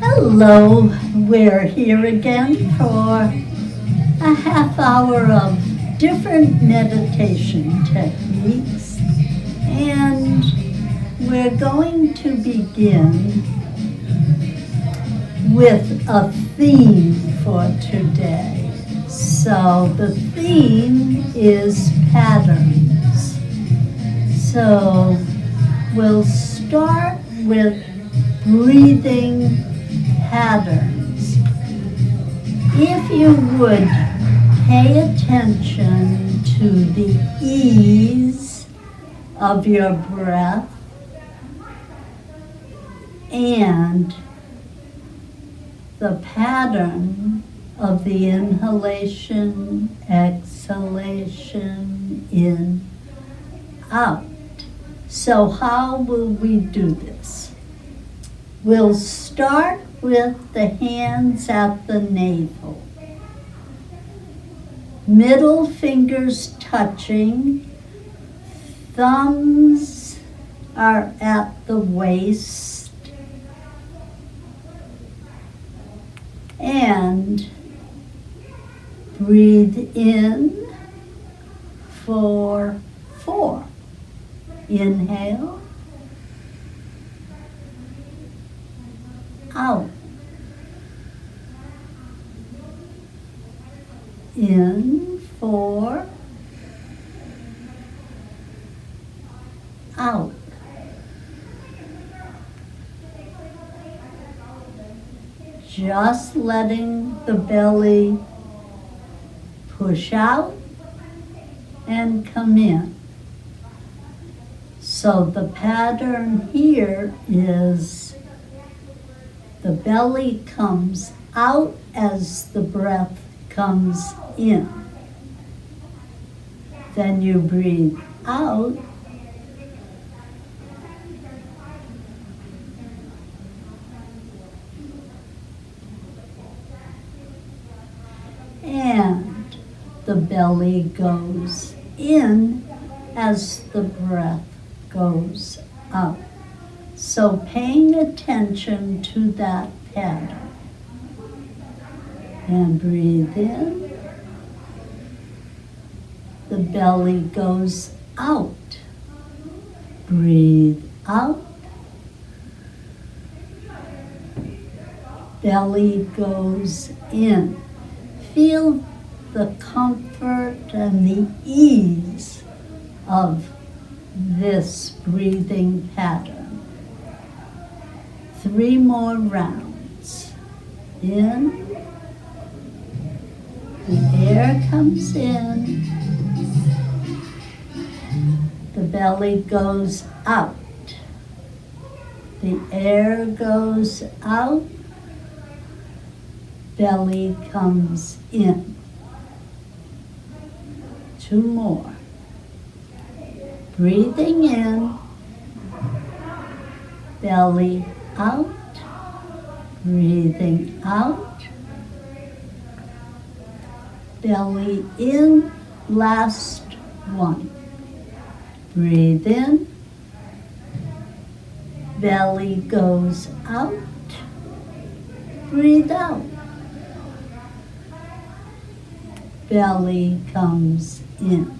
Hello, we're here again for a half hour of different meditation techniques, and we're going to begin with a theme for today. So the theme is patterns. So we'll start with breathing patterns. If you would pay attention to the ease of your breath and the pattern of the inhalation, exhalation, in, out. So how will we do this? We'll start with the hands at the navel. Middle fingers touching, thumbs are at the waist, and breathe in for 4. Inhale, out, in 4, out. Just letting the belly push out and come in. So the pattern here is the belly comes out as the breath comes in. Then you breathe out, and the belly goes in as the breath goes up. So paying attention to that pattern. And breathe in. The belly goes out. Breathe out. Belly goes in. Feel the comfort and the ease of this breathing pattern. 3 more rounds. In, the air comes in, the belly goes out, the air goes out, belly comes in. 2 more. Breathing in, belly out, breathing out, belly in, last 1. Breathe in, belly goes out, breathe out, belly comes in.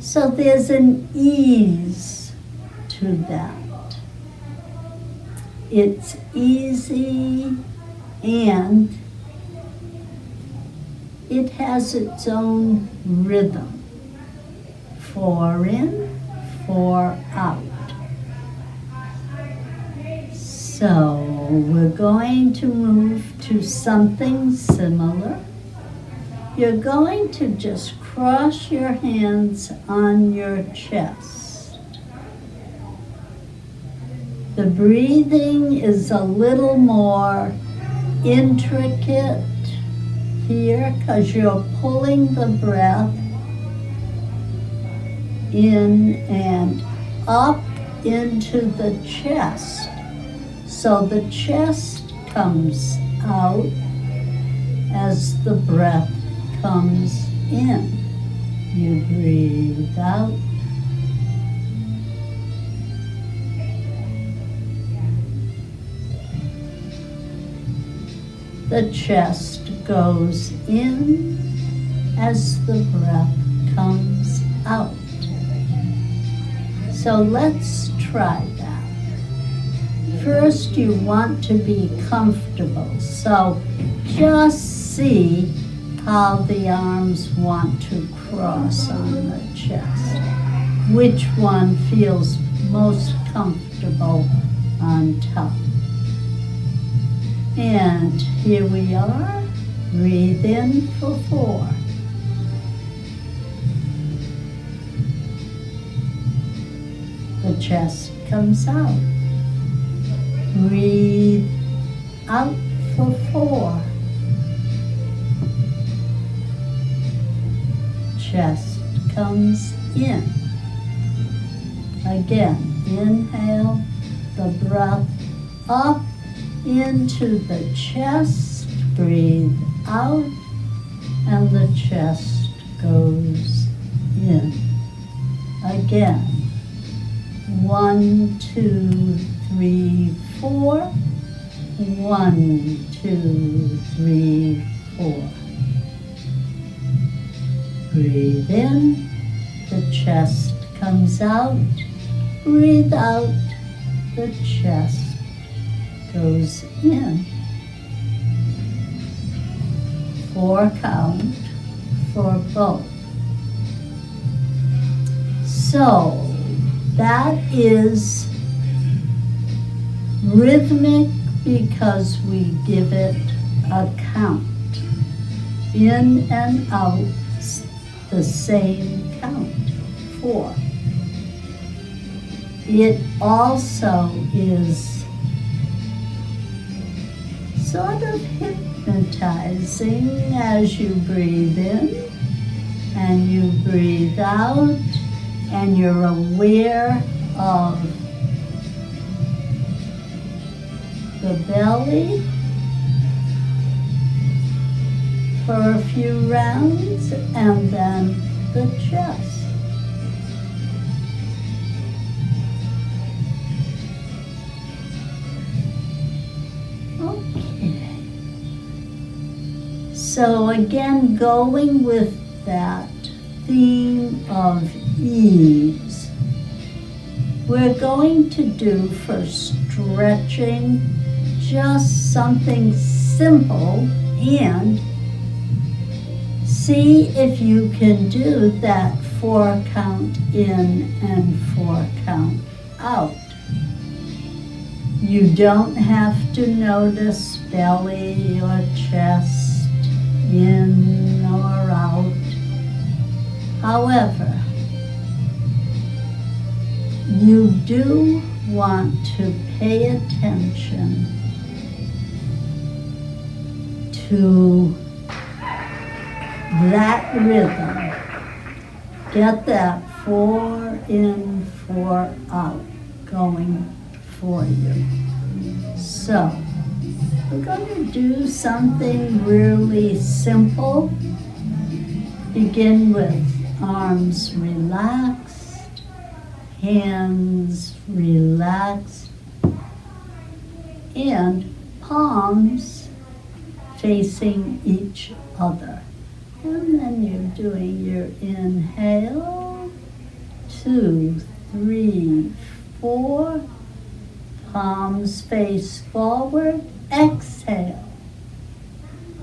So there's an ease to that. It's easy and it has its own rhythm. 4 in, 4 out. So we're going to move to something similar. You're going to just cross your hands on your chest. The breathing is a little more intricate here because you're pulling the breath in and up into the chest. So the chest comes out as the breath comes in. You breathe out. the chest goes in as the breath comes out. So let's try that. First, you want to be comfortable. So just see how the arms want to cross on the chest. Which one feels most comfortable on top? And here we are. Breathe in for 4. The chest comes out. Breathe out for 4. Chest comes in. Again, inhale the breath up into the chest. Breathe out, and the chest goes in. Again, 1, 2, 3, 4. 1, 2, 3, 4. Breathe in, the chest comes out. Breathe out, the chest goes in. 4 count for both. So that is rhythmic because we give it a count. In and out, the same count, 4. It also is sort of hypnotizing as you breathe in and you breathe out, and you're aware of the belly for a few rounds, and then the chest. Okay. So again, going with that theme of ease, we're going to do for stretching just something simple, and see if you can do that 4 count in and 4 count out. You don't have to notice belly or chest in or out. However, you do want to pay attention to that rhythm. Get that 4 in, 4 out going for you. So, we're going to do something really simple. Begin with arms relaxed, hands relaxed, and palms facing each other. And then you're doing your inhale, 2, 3, 4, palms face forward, exhale,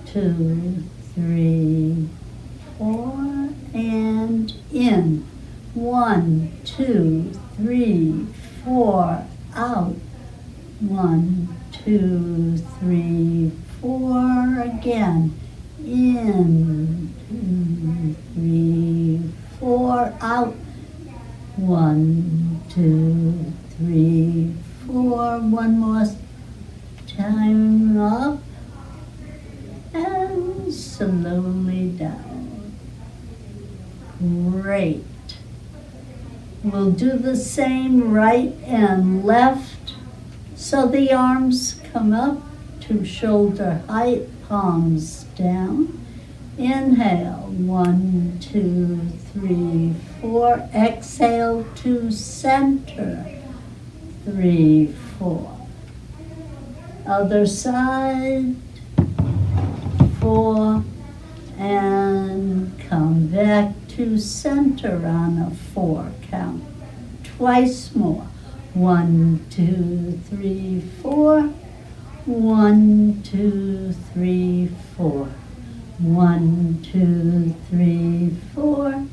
2, 3, 4, and in, 1, 2, 3, 4, out, 1, 2, 3, 4, again, in, 2, 3, 4, out, 1, 2, 3, 4, one more time, up, and slowly down. Great. We'll do the same right and left. So the arms come up to shoulder height, palms down. Inhale, 1, 2, 3, 4. Exhale to center, 3, 4. Other side, 4, and come back to center on a 4 count. Twice more. 1, 2, 3, 4. 1, 2, 3, 4. 1, 2, 3, 4.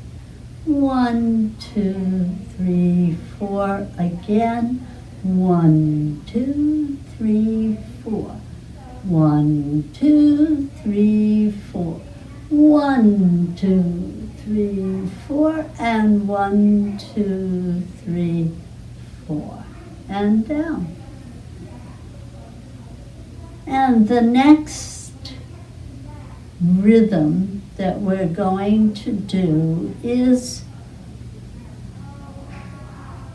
1, 2, 3, 4. Again. 1, 2, 3, 4. 1, 2, 3, 4. 1, 2, 3, 4. And 1, 2, 3, 4. And down. And the next rhythm that we're going to do is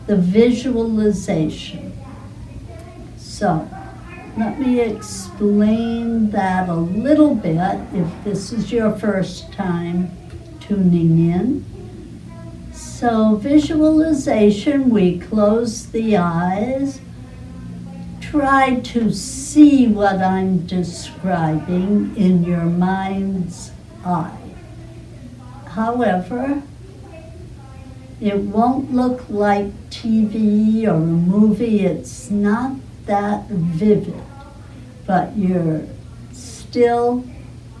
the visualization. So let me explain that a little bit if this is your first time tuning in. So visualization, we close the eyes, try to see what I'm describing in your mind's eye. However, it won't look like TV or a movie. It's not that vivid, but you're still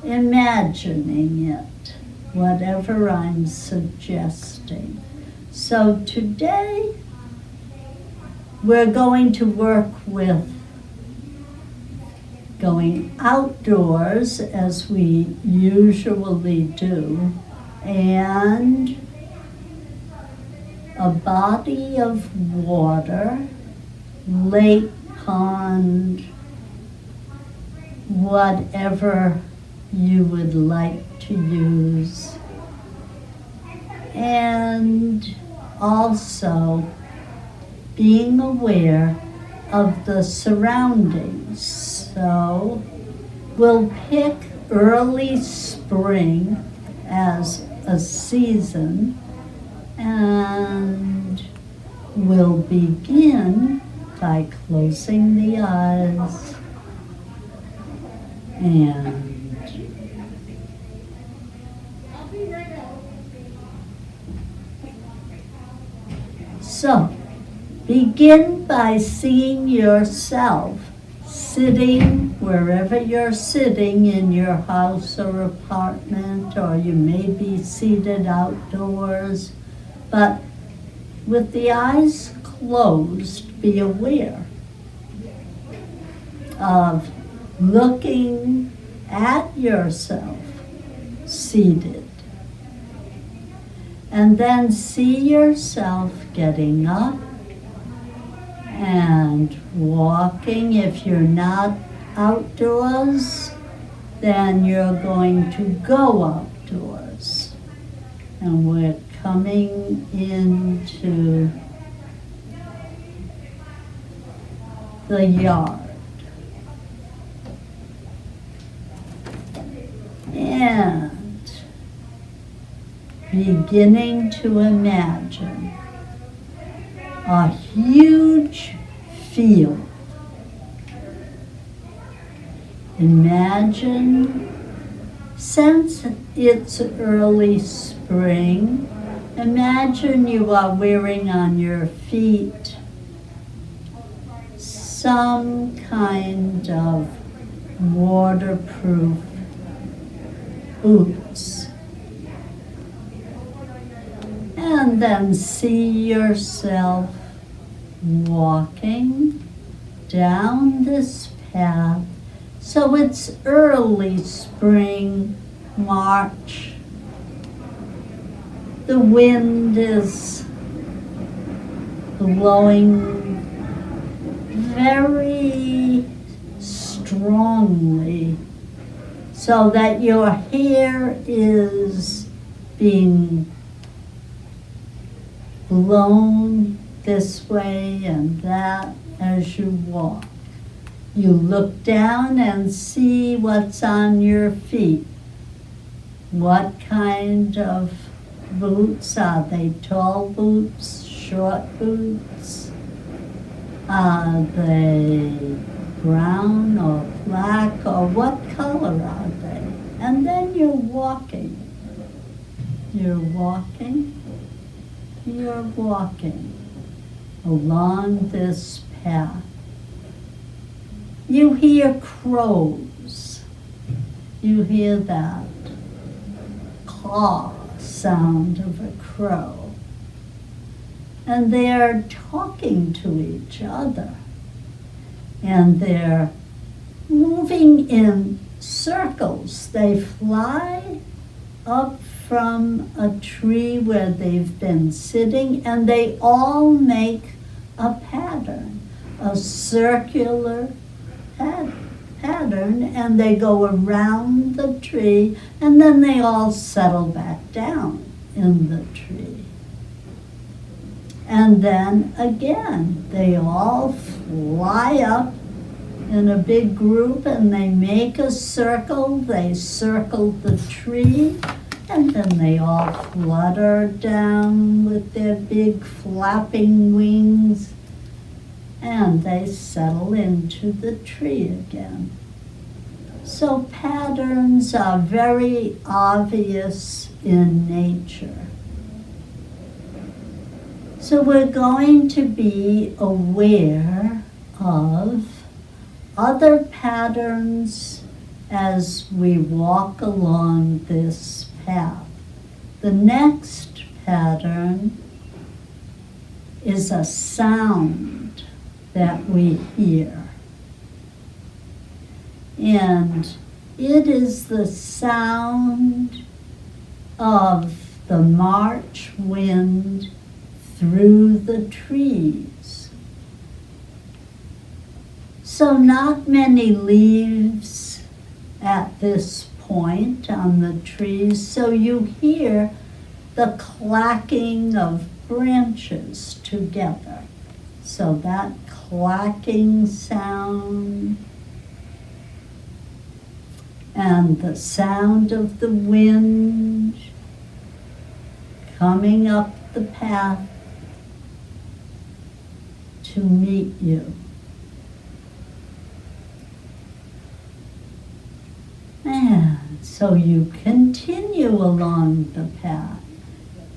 imagining it, whatever I'm suggesting. So today, we're going to work with going outdoors as we usually do, and a body of water, lake, pond, whatever you would like to use. And also being aware of the surroundings. So we'll pick early spring as a season, and we'll begin by closing the eyes and so begin by seeing yourself sitting wherever you're sitting in your house or apartment, or you may be seated outdoors, but with the eyes closed, be aware of looking at yourself seated. And then see yourself getting up and walking. If you're not outdoors, then you're going to go outdoors. And we're coming into the yard. And beginning to imagine a huge field. Imagine, since it's early spring, imagine you are wearing on your feet some kind of waterproof boots. And then see yourself walking down this path. So it's early spring, March. The wind is blowing very strongly, so that your hair is being blown this way and that as you walk. You look down and see what's on your feet. What kind of boots are they? Tall boots, short boots? Are they brown or black, or what color are they? you're walking. You're walking. You're walking along this path. You hear crows. You hear that caw sound of a crow. And they're talking to each other. And they're moving in circles. They fly up from a tree where they've been sitting, and they all make a pattern, a circular pattern, and they go around the tree, and then they all settle back down in the tree. And then again, they all fly up in a big group, and they make a circle. They circle the tree, and then they all flutter down with their big flapping wings, and they settle into the tree again. So patterns are very obvious in nature. So we're going to be aware of other patterns as we walk along this path. The next pattern is a sound that we hear. And it is the sound of the March wind through the trees. So not many leaves at this point on the trees, so you hear the clacking of branches together. So that clacking sound and the sound of the wind coming up the path to meet you. And so you continue along the path.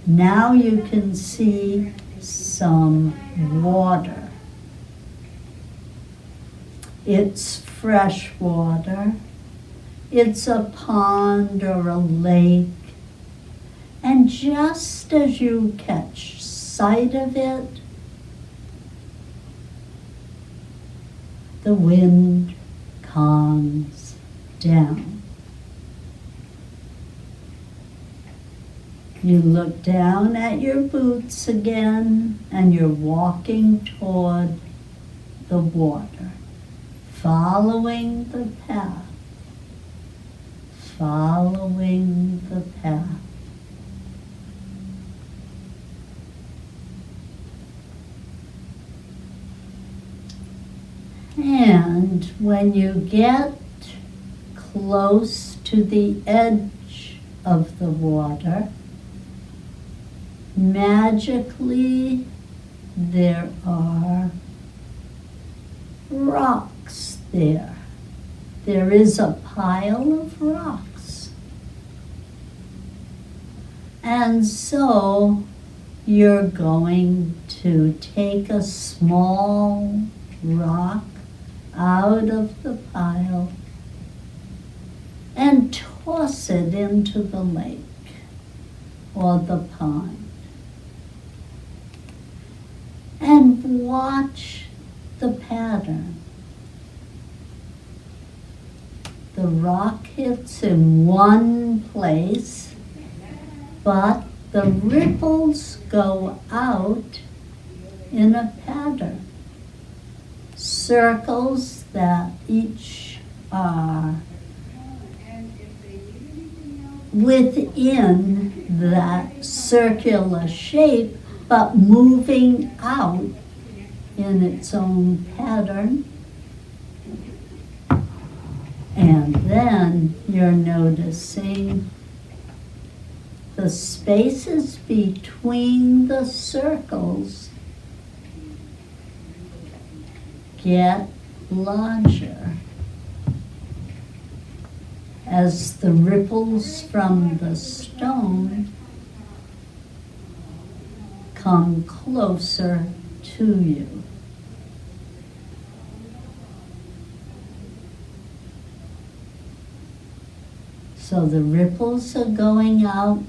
Now you can see some water. It's fresh water. It's a pond or a lake. And just as you catch sight of it, the wind calms down. You look down at your boots again, and you're walking toward the water, following the path, following the path. And when you get close to the edge of the water, magically there are rocks there. There is a pile of rocks. And so you're going to take a small rock out of the pile and toss it into the lake or the pond. And watch the pattern. The rock hits in one place, but the ripples go out in a pattern. Circles that each are within that circular shape, but moving out in its own pattern. And then you're noticing the spaces between the circles get larger as the ripples from the stone come closer to you. So the ripples are going out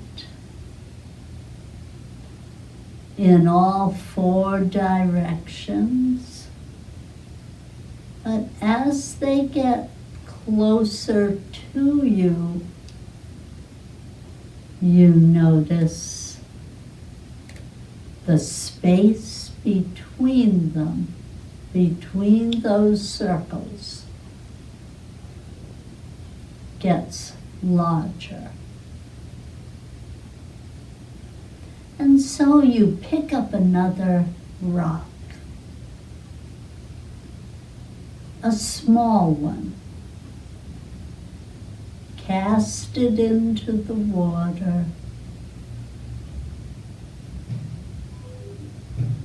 in all four directions. But as they get closer to you, you notice the space between them, between those circles, gets larger. And so you pick up another rock, a small one, cast it into the water,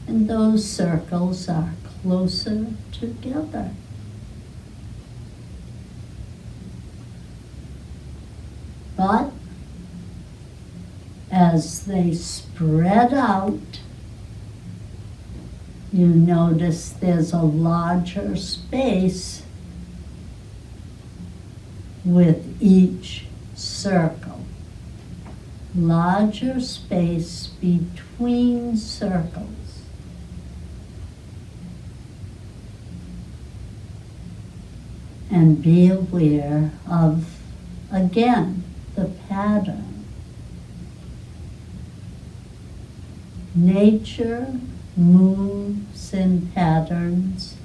and those circles are closer together. But as they spread out, you notice there's a larger space with each circle. Larger space between circles. And be aware of, again, the pattern. Nature moves in patterns.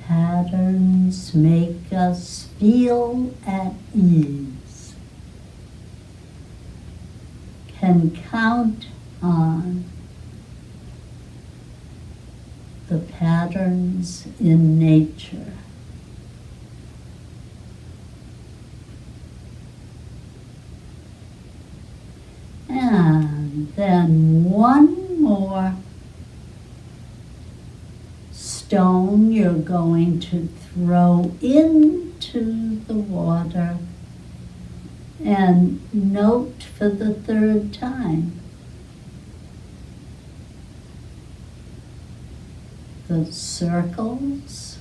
Patterns make us feel at ease. Can count on the patterns in nature. And then one more stone you're going to throw into the water and note for the third time the circles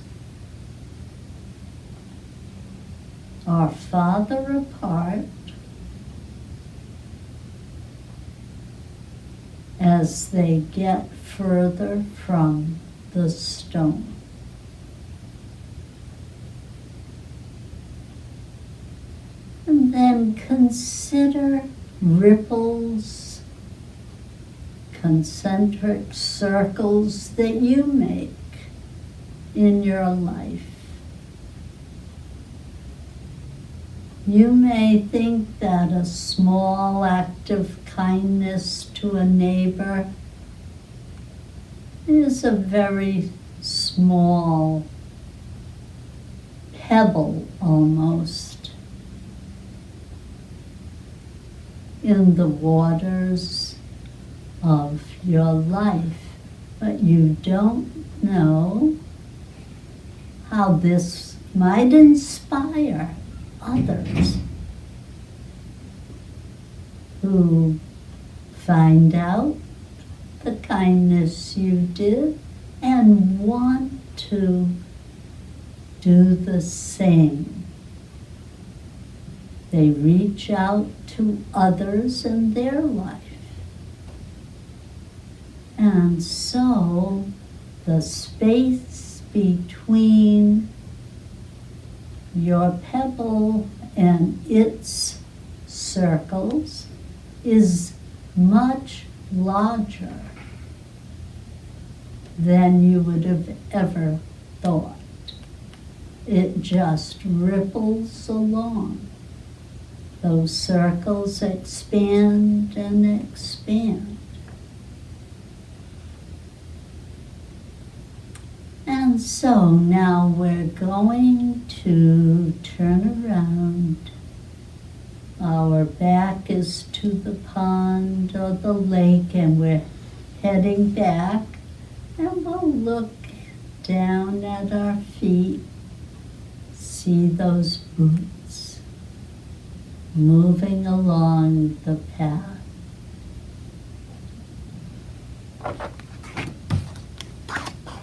are farther apart as they get further from the stone. And then consider ripples, concentric circles that you make in your life. You may think that a small act of kindness to a neighbor is a very small pebble almost in the waters of your life, but you don't know how this might inspire others who find out the kindness you did and want to do the same. They reach out to others in their life. And so the space between your pebble and its circles is much larger than you would have ever thought. It just ripples along. Those circles expand and expand. And so now we're going to turn around. Our back is to the pond or the lake, and we're heading back. And we'll look down at our feet, see those boots. moving along the path.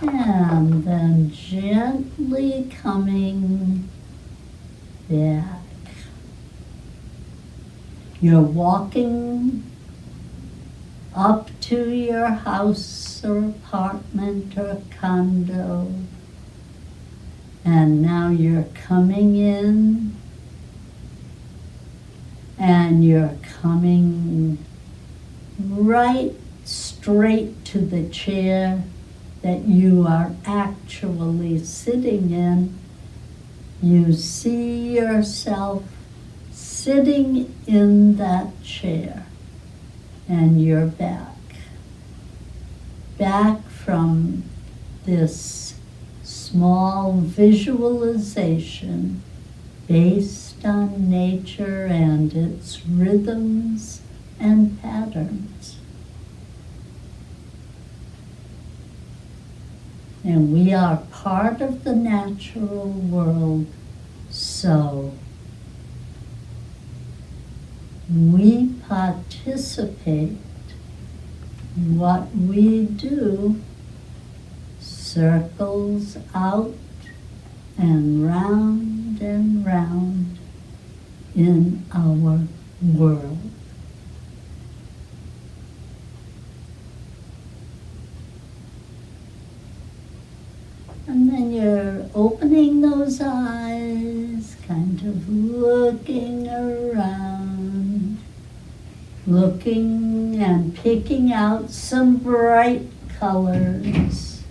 And then gently coming back. You're walking up to your house or apartment or condo, and now you're coming in, and you're coming right straight to the chair that you are actually sitting in. You see yourself sitting in that chair, and you're back from this small visualization based on nature and its rhythms and patterns. And we are part of the natural world, so we participate in what we do, circles out and round in our world. And then you're opening those eyes, kind of looking around, looking and picking out some bright colors,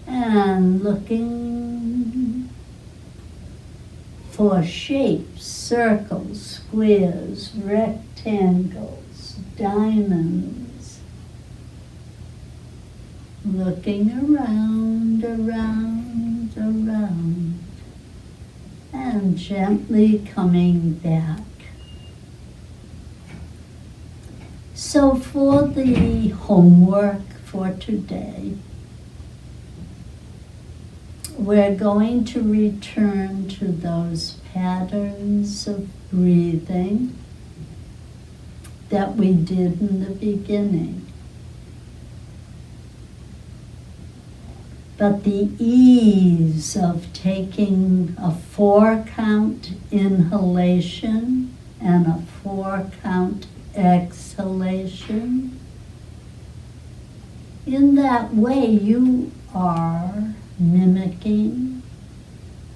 and looking for shapes, circles, squares, rectangles, diamonds. Looking around, and gently coming back. So for the homework for today, we're going to return to those patterns of breathing that we did in the beginning. But the ease of taking a 4-count inhalation and a 4-count exhalation, in that way you are mimicking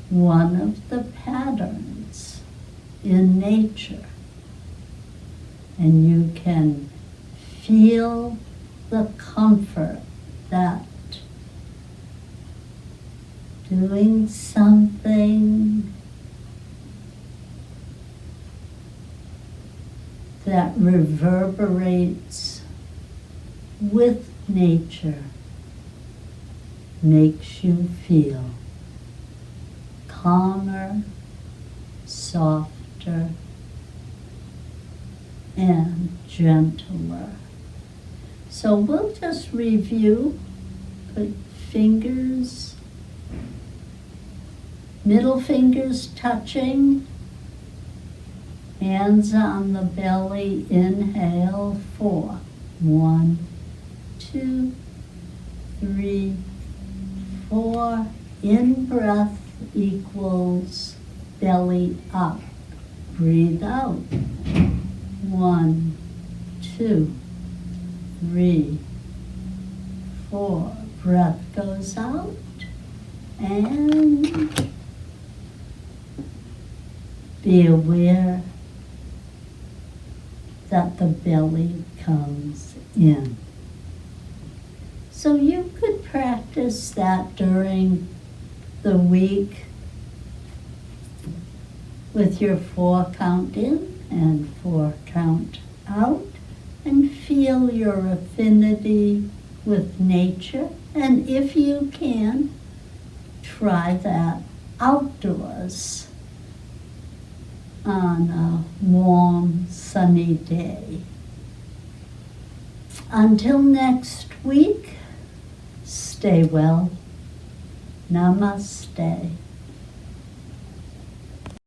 one of the patterns in nature. And you can feel the comfort that doing something that reverberates with nature makes you feel calmer, softer, and gentler. So we'll just review. Put fingers, middle fingers touching, hands on the belly, inhale, 4. 1, 2, 3, 4. In breath equals belly up. Breathe out. 1, 2, 3, 4. Breath goes out, and be aware that the belly comes in. So you could practice that during the week with your 4-count in and 4-count out, and feel your affinity with nature. And if you can, try that outdoors on a warm, sunny day. Until next week, stay well. Namaste.